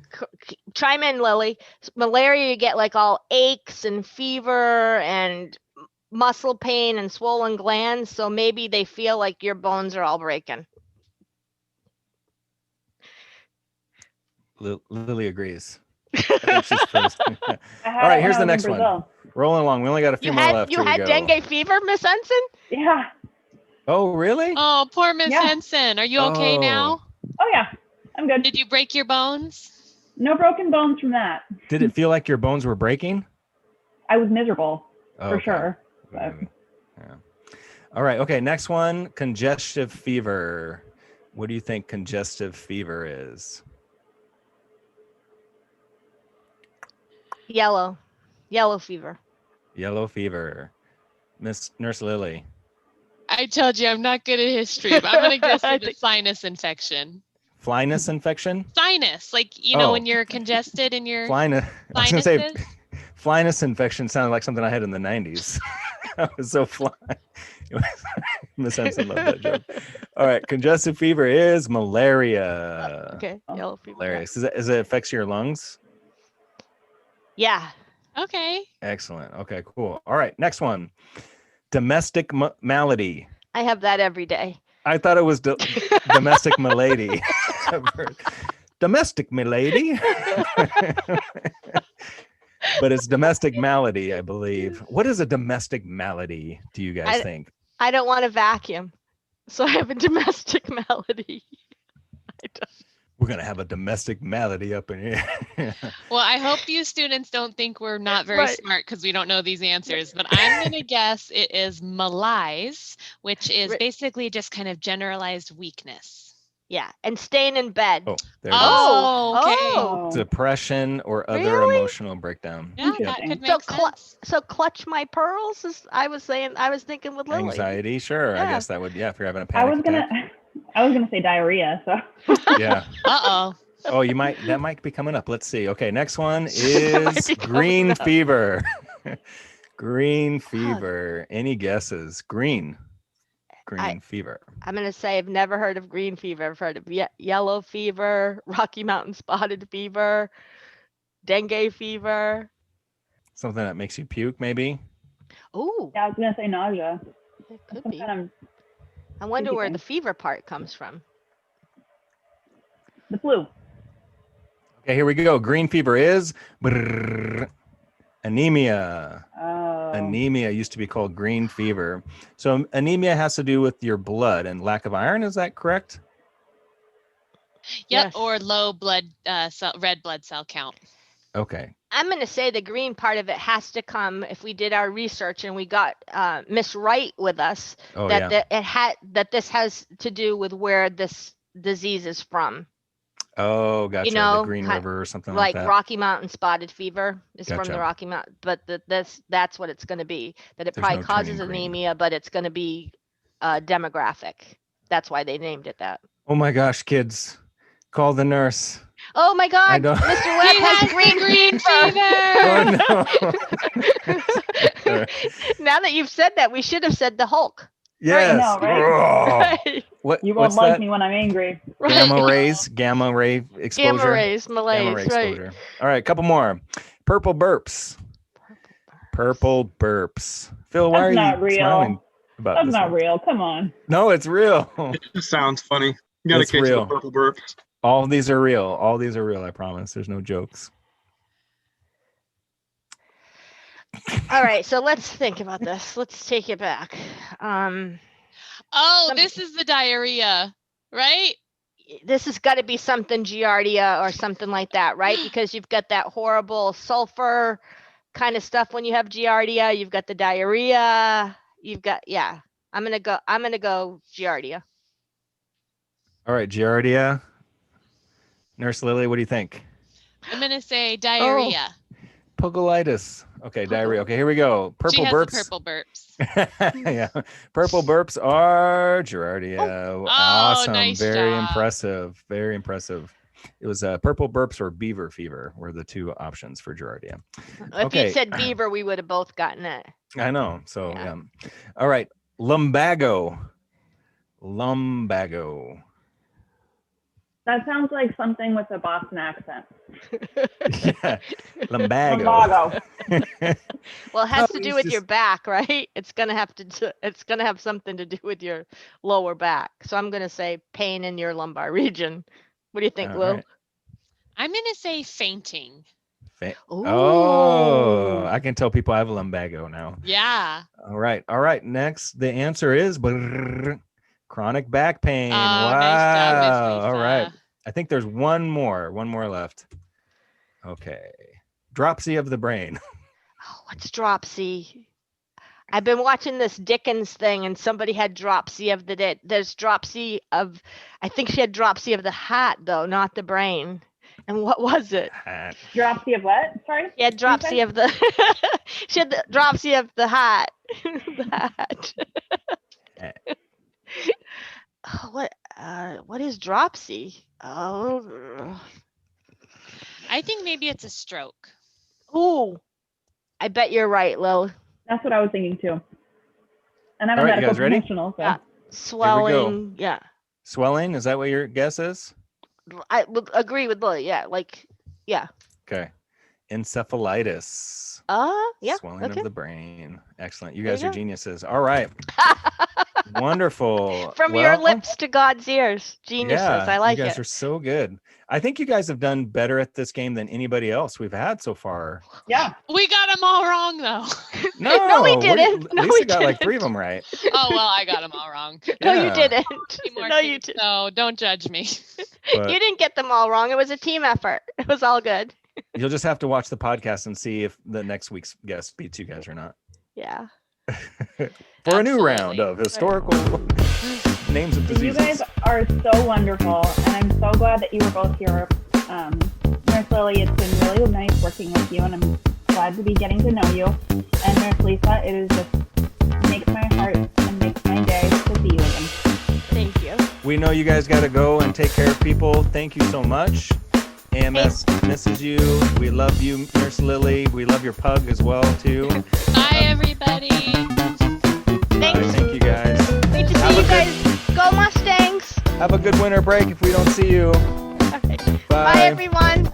chime in, Lily. Malaria, you get like all aches and fever and muscle pain and swollen glands. So maybe they feel like your bones are all breaking. Lily agrees. I think she's first. I had All right, it when here's I the was in next one. Brazil. Rolling along. We only got a few You more had left. you Here we had go. dengue fever, Miss Ensign? Yeah. Oh, really? Oh, poor Miss Yeah. Henson. Are you okay now? Oh yeah, I'm good. Did you break your bones? No broken bones from that. Did it feel like your bones were breaking? I was miserable Oh, for okay. sure. But Yeah. All right. Okay. Next one, congestive fever. What do you think congestive fever is? Yellow fever. Yellow fever. Miss Nurse Lily. I told you I'm not good at history, but I'm gonna guess I it's a think- sinus infection. Flyness infection? Sinus, like Oh. when you're congested in your Flyness. I was going to say sinuses. flyness infection sounded like something I had in the 90s. I was so fly. Miss Henson loved that joke. All right. Congestive fever is malaria. Okay, yellow fever. Malaria. Is it affects your lungs? Yeah. Okay. Excellent. Okay, cool. All right. Next one. Domestic malady. I have that every day. I thought it was domestic malady. Domestic malady. But it's domestic malady, I believe. What is a domestic malady, do you guys think? I don't want to vacuum, so I have a domestic malady. We're gonna have a domestic malady up in here. Well, I hope you students don't think we're not very Right. smart because we don't know these answers, but I'm going to guess it is malaise, which is Ri- basically just kind of generalized weakness. Yeah, and staying in bed. Oh, there it is. Oh, okay. Oh. Depression or other Really? emotional breakdown. Yeah, that Interesting. could So make sense. so clutch my pearls is I was thinking with Lily. Anxiety, sure. I Yeah. guess that would, if you're having a I panic was gonna attack. I was gonna say diarrhea, so Yeah. Uh-oh. Oh, that might be coming up. Let's see. Okay, next one That might is be coming green up. fever. Green fever. Any guesses? Green fever. I'm gonna say I've never heard of green fever. I've heard of yellow fever, Rocky Mountain spotted fever, dengue fever. Something that makes you puke, maybe. Ooh, yeah, I was gonna say nausea. it could Some be. kind of I wonder Creepy where thing. the fever part comes from. the flu. Okay, here we go. Green fever is anemia. Oh. Anemia used to be called green fever. So anemia has to do with your blood and lack of iron. Is that correct? Yep, Yes. or low blood red blood cell count. Okay. I'm gonna say the green part of it has to come if we did our research and we got Miss Wright with us. Oh, that yeah. that this has to do with where this disease is from. Oh, gotcha. The know, Green hi- River or something like Like that. Rocky Mountain spotted fever is from Gotcha. the Rocky Mountain, but that's what it's going to be. That it There's probably no turning causes green. anemia, but it's going to be demographic. That's why they named it that. Oh my gosh, kids. Call the nurse. Oh my I God, don't- Mr. He Webb has has the green green fever. Oh, no. Now that you've said that, we should have said the Hulk. Yes. know, right? Oh. Right. You What's won't like that? me when I'm angry. Gamma Right. rays, gamma ray exposure. Gamma rays, malaise, Gamma ray right. exposure. All right, couple more. Purple burps. Purple burps. Phil, why That's are you not real. smiling about That's this not one? real. Come on. No, it's real. It just sounds funny. You got It's a case real. of the purple burp. All of these are real. All these are real. I promise. There's no jokes. All right, so let's think about this. Let's take it back. Oh, Some- this is the diarrhea, right? This has got to be something Giardia or something like that, right? Because you've got that horrible sulfur kind of stuff when you have Giardia. You've got the diarrhea. You've got I'm gonna go Giardia. All right, Giardia. Nurse Lily, what do you think? I'm going to say diarrhea. Pugilitis. Okay, diarrhea. Okay, here we go. She Purple has burps. the purple burps. Yeah, purple burps are Giardia. Awesome. nice Very job. impressive. Very impressive. It was purple burps or beaver fever were the two options for Giardia. If Okay. you'd said beaver, we would have both gotten it. I know. So, Yeah. All right. Lumbago. Lumbago. That sounds like something with a Boston accent. Yeah. Lumbago. Lumbago. Well, it has No, to do he's with your just- back, right? It's gonna have something to do with your lower back. So I'm gonna say pain in your lumbar region. What do you think, All Lou? right. I'm going to say fainting. Oh, Ooh. I can tell people I have a lumbago now. Yeah. All right. All right. Next, the answer is chronic back pain. Oh, Wow. nice job, Miss All right. Lisa. I think there's one more left. Okay. Dropsy of the brain. Oh, what's dropsy? I've been watching this Dickens thing, and somebody had dropsy of the day. There's dropsy of, I think she had dropsy of the hat though, not the brain. And what was it? Dropsy of what? Sorry? She had dropsy of the. She had the dropsy of the hat. The hat. Oh, what is dropsy? Oh, I think maybe it's a stroke. ooh, I bet you're right, Lil. That's what I was thinking too. And I'm All a right, you medical guys ready? professional, so Yeah. Swelling, yeah. Swelling. Is that what your guess is? I would agree with Lily. Yeah, like, yeah. Okay. Encephalitis. Yeah. Swelling Okay. of the brain. Excellent. You There guys you are go. geniuses. All right. Wonderful. From your Well, lips to God's ears. Geniuses. yeah, I like you guys it. are so good. I think you guys have done better at this game than anybody else we've had so far. Yeah. We got them all wrong though. No, No, we what do you- didn't. No, Lisa we got like 3 of didn't. them right. Oh well, I got them all wrong. No, you Yeah. didn't. Teamwork No, you is- didn't. So don't judge me. But You didn't get them all wrong. It was a team effort. It was all good. you'll just have to watch the podcast and see if the next week's guest beats you guys or not. Yeah. For a new round Absolutely. of historical names of You diseases. guys are so wonderful, and I'm so glad that you were both here. Nurse Lily, it's been really nice working with you, and I'm glad to be getting to know you. And Nurse Lisa, it is just makes my heart and makes my day to see you again. Thank you. We know you guys got to go and take care of people. Thank you so much. AMS misses you. We love you, Nurse Lily. We love your pug as well, too. Bye everybody. Thanks. Thank you, guys. Need to Have see a you guys. Go Mustangs. Have a good winter break if we don't see you. All right. Bye. Bye, everyone.